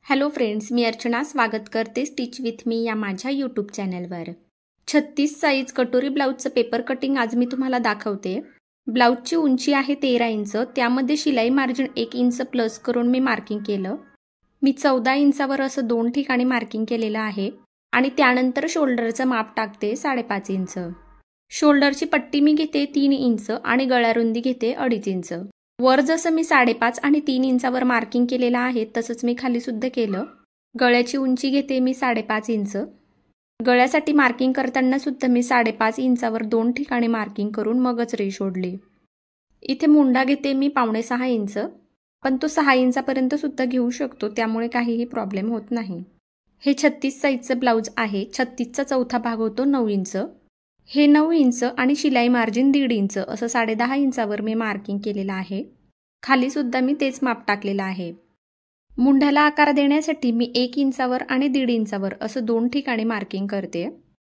Hello friends, मी अर्चना स्वागत करते stitch with me या माझ्या यूट्यूब चॅनलवर। 36 साइज कटोरी ब्लाउजचं पेपर कटिंग आज मी तुम्हाला दाखवते। ब्लाउजची उंची आहे 13 इंच, त्यामध्ये शिलाई मार्जिन 1 इंच प्लस करून मी मार्किंग केलं। मी 14 इंचावर असं दोन ठिकाणी मार्किंग केलेलं आहे आणि त्यानंतर शोल्डरचं माप टाकते 5.5 इंच। शोल्डरची पट्टी मी घेते 3 इंच आणि गळारुंदी घेते 2.5 इंच। वर जसं मी 5.5 आणि 3 इंचावर मार्किंग केलेलं आहे तसंच मी खाली सुद्धा केलं। गळ्याची उंची घेते मी 5.5 इंच। गळ्यासाठी मार्किंग करताना सुद्धा मी 5.5 इंचावर दोन ठिकाणी मार्किंग करून मगच रेष ओढली। इथे मुंडा घेते मी 5.5 इंच, पण तो 6 इंचापर्यंत सुद्धा घेऊ शकतो, त्यामुळे काहीही प्रॉब्लेम होत नाही। हे 36 साइजचं ब्लाउज आहे। 36चा चौथा भाग होतो 9 इंच। हे 9 इंच आणि शिलाई मार्जिन 1.5 इंच असं 10.5 इंचावर मी मार्किंग केलेलं आहे। खाली सुद्धा मी तेच माप टाकलेलं आहे। मुंड्याला आकार देण्यासाठी मी 1 इंचावर आणि 1.5 इंचावर असं दोन ठिकाणी मार्किंग करते।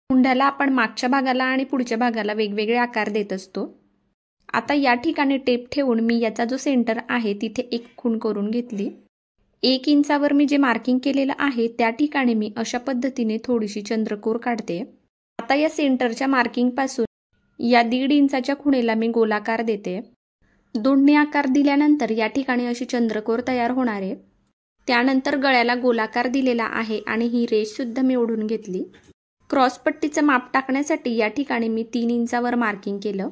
मुंड्याला आपण मागच्या भागाला आणि पुढच्या भागाला वेगवेगळे आकार देत असतो। आता या ठिकाणी टेप ठेवून मी याचा जो सेंटर आहे तिथे एक खूण करून घेतली। 1 इंचावर मी जे मार्किंग केलेलं आहे त्या ठिकाणी मी अशा पद्धतीने थोडीशी चंद्रकोर काढते। आता या सेंटरच्या मार्किंग पासून या 1.5 इंचाच्या खुणेला मी गोलाकार देते। दोन्ही आकार दिल्यानंतर या ठिकाणी अशी चंद्रकोर तयार होणार आहे। त्यानंतर गळ्याला गोलाकार दिलेला आहे आणि ही रेष सुद्धा मी ओढून घेतली। क्रॉस पट्टीचं माप टाकण्यासाठी या ठिकाणी मी 3 इंचावर मार्किंग केलं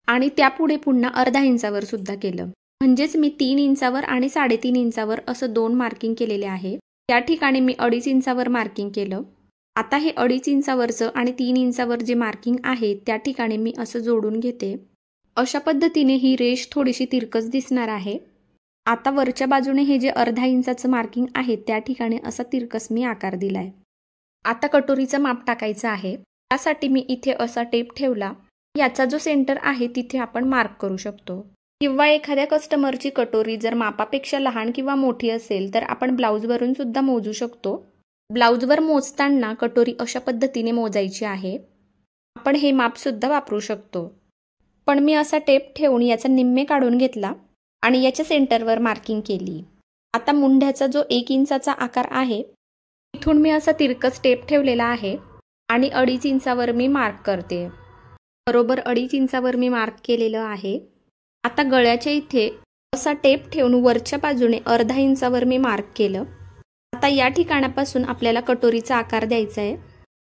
आणि त्यापुढे पुन्हा अर्धा इंचावर सुद्धा केलं। म्हणजेच मी 3 इंचावर आणि 3.5 इंचावर असं दोन मार्किंग केलेले आहे। त्या ठिकाणी मी 2.5 इंचावर मार्किंग केलं। आता हे 2.5 इंचावरचं आणि 3 इंचावर जे मार्किंग आहे त्या ठिकाणी मी असं जोडून घेते। अशा पद्धतीने ही रेष थोडीशी तिरकस दिसणार आहे। आता वरच्या बाजूने हे जे अर्धा इंचाचं मार्किंग आहे त्या ठिकाणी असा तिरकस मी आकार दिलाय। आता कटोरीचं माप टाकायचं आहे। त्यासाठी मी इथे असा टेप ठेवला। याचा जो सेंटर आहे तिथे आपण मार्क करू शकतो, किंवा एखाद्या कस्टमरची कटोरी जर मापापेक्षा लहान किंवा मोठी असेल तर आपण ब्लाउजवरून सुद्धा मोजू शकतो। ब्लाउजवर मोजताना कटोरी अशा पद्धतीने मोजायची आहे। आपण हे माप सुद्धा वापरू शकतो, पण मी असा टेप ठेवून याचा निम्मे काढून घेतला आणि याच्या सेंटरवर मार्किंग केली। आता मुंड्याचा जो 1 इंचाचा आकार आहे इथून मी असा तिरकस टेप ठेवलेला आहे आणि 2.5 इंचावर मी मार्क करते। बरोबर 2.5 इंचावर मी मार्क केलेलं आहे। आता गळ्याच्या इथे असा टेप ठेवून वरच्या बाजूने अर्धा इंचावर मी मार्क केलं। आता या ठिकाणापासून आपल्याला कटोरीचा आकार द्यायचा आहे।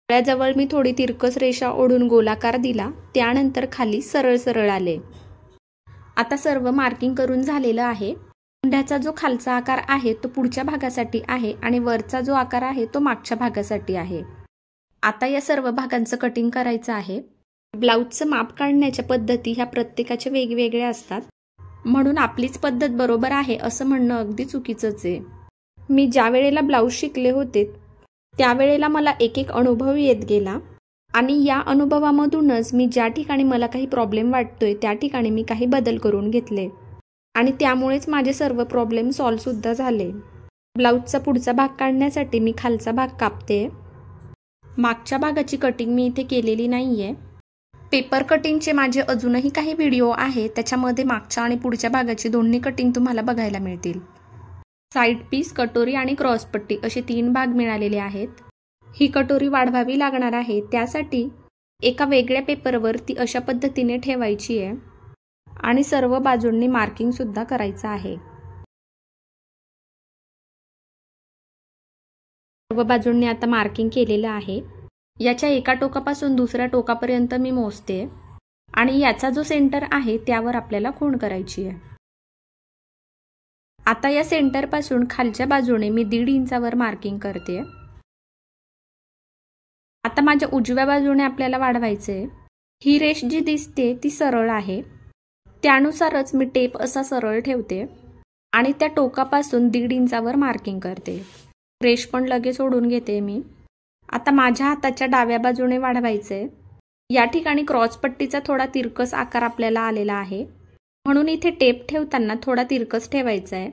गळ्याजवळ मी थोडी तिरकस रेषा ओढून गोलाकार दिला, त्यानंतर खाली सरळ सरळ आले। आता सर्व मार्किंग करून झालेलं आहे। मुंड्याचा जो खालचा आकार आहे तो पुढच्या भागासाठी आहे आणि वरचा जो आकार आहे तो मागच्या भागासाठी आहे। आता या सर्व भागांचं कटिंग करायचं आहे। ब्लाउजचं माप काढण्याच्या पद्धती ह्या प्रत्येकाच्या वेगवेगळ्या असतात, म्हणून आपलीच पद्धत बरोबर आहे असं म्हणणं अगदी चुकीचंच आहे। मी ज्या वेळेला ब्लाउज शिकले होते त्यावेळेला मला एक अनुभव येत गेला आणि या अनुभवामधूनच मी ज्या ठिकाणी मला काही प्रॉब्लेम वाटतोय त्या ठिकाणी मी काही बदल करून घेतले आणि त्यामुळेच माझे सर्व प्रॉब्लेम सॉल्व्ह सुद्धा झाले। ब्लाउजचा पुढचा भाग काढण्यासाठी मी खालचा भाग कापते। मागच्या भागाची कटिंग मी इथे केलेली नाहीये। पेपर कटिंगचे माझे अजूनही काही व्हिडिओ आहेत, त्याच्यामध्ये मागच्या आणि पुढच्या भागाची दोन्ही कटिंग तुम्हाला बघायला मिळतील। साइड पीस, कटोरी आणि क्रॉस पट्टी असे 3 भाग मिळालेले आहेत। ही कटोरी वाढवावी लागणार आहे, त्यासाठी एका वेगळ्या पेपरवर ती अशा पद्धतीने ठेवायची आहे आणि सर्व बाजूंनी मार्किंग सुद्धा करायचं आहे। सर्व बाजूंनी आता मार्किंग केलेलं आहे। याच्या एका टोकापासून दुसऱ्या टोकापर्यंत मी मोजते आणि याचा जो सेंटर आहे त्यावर आपल्याला खूण करायची आहे। आता या सेंटर पासून खालच्या बाजूने मी 1.5 इंचावर मार्किंग करते। आता माझ्या उजव्या बाजूने आपल्याला वाढवायचे। ही रेष जी दिसते ती सरळ आहे, त्यानुसारच मी टेप असा सरळ ठेवते आणि त्या टोकापासून 1.5 इंचावर मार्किंग करते। रेष पण लगेच ओढून घेते मी। आता माझ्या हाताच्या डाव्या बाजूने वाढवायचे। या ठिकाणी क्रॉस पट्टीचा थोडा तिरकस आकार आपल्याला आलेला आहे, म्हणून इथे टेप ठेवताना थोडा तिरकस ठेवायचा आहे।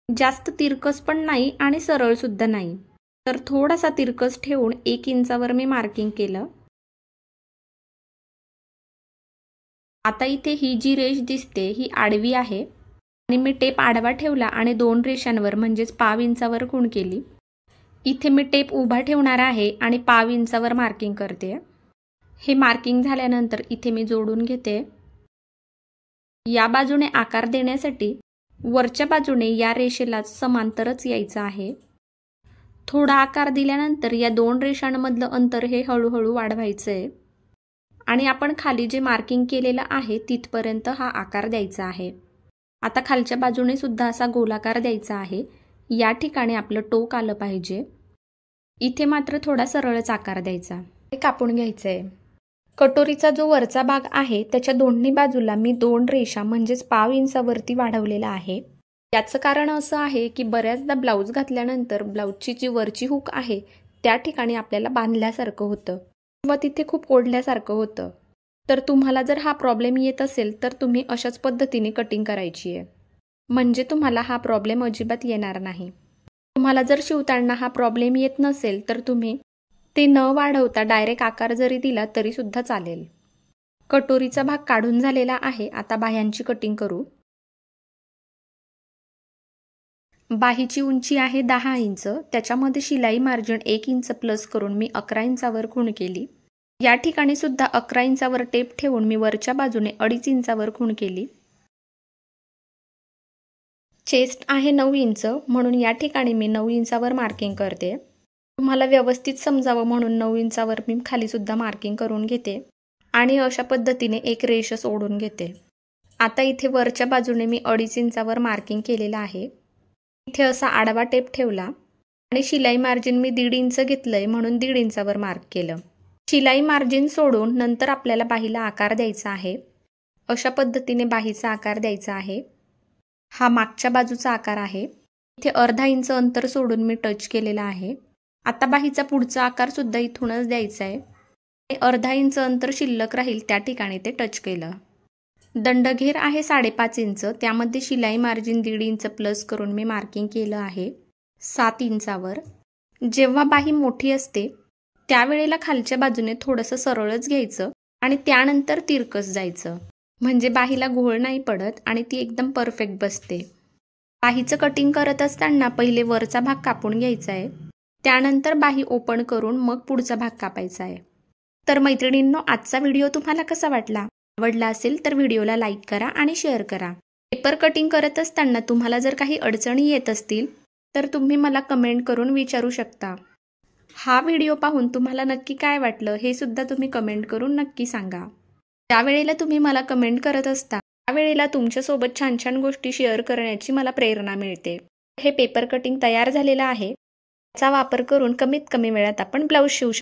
जास्त तिरकस पण नाही आणि सरळ सुद्धा नाही, तर थोडासा तिरकस ठेवून 1 इंचावर मी मार्किंग केलं। आता इथे ही जी रेष दिसते ही आडवी आहे आणि मी टेप आडवा ठेवला आणि 2 रेषांवर म्हणजेच पाव इंचावर खूण केली। इथे मी टेप उभा ठेवणार आहे आणि पाव इंचावर मार्किंग करते। हे मार्किंग झाल्यानंतर इथे मी जोडून घेते। या बाजूने आकार देण्यासाठी वरच्या बाजूने या रेषेला समांतरच यायचं आहे। थोडा आकार दिल्यानंतर या 2 रेषांमधलं अंतर हे हळूहळू वाढवायचंय आणि आपण खाली जे मार्किंग केलेलं आहे तिथपर्यंत हा आकार द्यायचा आहे। आता खालच्या बाजूने सुद्धा असा गोलाकार द्यायचा आहे। या ठिकाणी आपलं टोक आलं पाहिजे। इथे मात्र थोडा सरळच आकार द्यायचा। हे कापून घ्यायचंय। कटोरीचा जो वरचा भाग आहे त्याच्या दोन्ही बाजूला मी 2 रेषा म्हणजेच पाव इंचावरती वाढवलेला आहे। याचं कारण असं आहे की बऱ्याचदा ब्लाऊज घातल्यानंतर ब्लाऊजची जी वरची हुक आहे त्या ठिकाणी आपल्याला बांधल्यासारखं होतं किंवा तिथे खूप ओढल्यासारखं होतं। तर तुम्हाला जर हा प्रॉब्लेम येत असेल तर तुम्ही अशाच पद्धतीने कटिंग करायची आहे, म्हणजे तुम्हाला हा प्रॉब्लेम अजिबात येणार नाही। तुम्हाला जर शिवताना हा प्रॉब्लेम येत नसेल तर तुम्ही ते न वाढवता डायरेक्ट आकार जरी दिला तरी सुद्धा चालेल। कटोरीचा भाग काढून झालेला आहे। आता बाह्यांची कटिंग करू। बाहीची उंची आहे 10 इंच। त्याच्यामध्ये शिलाई मार्जिन 1 इंच प्लस करून मी 11 इंचावर खूण केली। या ठिकाणी सुद्धा 11 इंचावर टेप ठेवून मी वरच्या बाजूने 2.5 इंचावर खूण केली। चेस्ट आहे 9 इंच म्हणून या ठिकाणी मी 9 इंचावर मार्किंग करते। तुम्हाला व्यवस्थित समजावं म्हणून 9 इंचावर मी खाली सुद्धा मार्किंग करून घेते आणि अशा पद्धतीने एक रेष सोडून घेते। आता इथे वरच्या बाजूने मी 2.5 इंचावर मार्किंग केलेलं आहे। इथे असा आडवा टेप ठेवला आणि शिलाई मार्जिन मी 1.5 इंच घेतलंय म्हणून 1.5 इंचावर मार्क केलं। शिलाई मार्जिन सोडून नंतर आपल्याला बाहीला आकार द्यायचा आहे। अशा पद्धतीने बाहीचा आकार द्यायचा आहे। हा मागच्या बाजूचा आकार आहे। इथे अर्धा इंच अंतर सोडून मी टच केलेला आहे। आता बाहीचा पुढचा आकार सुद्धा इथूनच द्यायचा आहे। अर्धा इंच अंतर शिल्लक राहील त्या ठिकाणी ते टच केलं। दंडघेर आहे 5.5 इंच। त्यामध्ये शिलाई मार्जिन 1.5 इंच प्लस करून मी मार्किंग केलं आहे 7 इंचावर। जेव्हा बाही मोठी असते त्यावेळेला खालच्या बाजूने थोडंसं सरळच घ्यायचं आणि त्यानंतर तिरकस जायचं, म्हणजे बाहीला घोळ नाही पडत आणि ती एकदम परफेक्ट बसते। बाहीचं कटिंग करत असताना पहिले वरचा भाग कापून घ्यायचा आहे, त्यानंतर बाही ओपन करून मग पुढचा भाग कापायचा आहे। तर मैत्रिणींनो, आजचा व्हिडिओ तुम्हाला कसा वाटला? आवडला असेल तर व्हिडिओला लाईक करा आणि शेअर करा। पेपर कटिंग करत असताना तुम्हाला जर काही अडचणी येत असतील तर तुम्ही मला कमेंट करून विचारू शकता। हा व्हिडिओ पाहून तुम्हाला नक्की काय वाटलं हे सुद्धा तुम्ही कमेंट करून नक्की सांगा। त्यावेळेला तुम्ही मला कमेंट करत असता त्यावेळेला तुमच्यासोबत छान छान गोष्टी शेअर करण्याची मला प्रेरणा मिळते। हे पेपर कटिंग तयार झालेलं आहे। त्याचा वापर करून कमीत कमी वेळात आपण ब्लाऊज शिवू शकतो।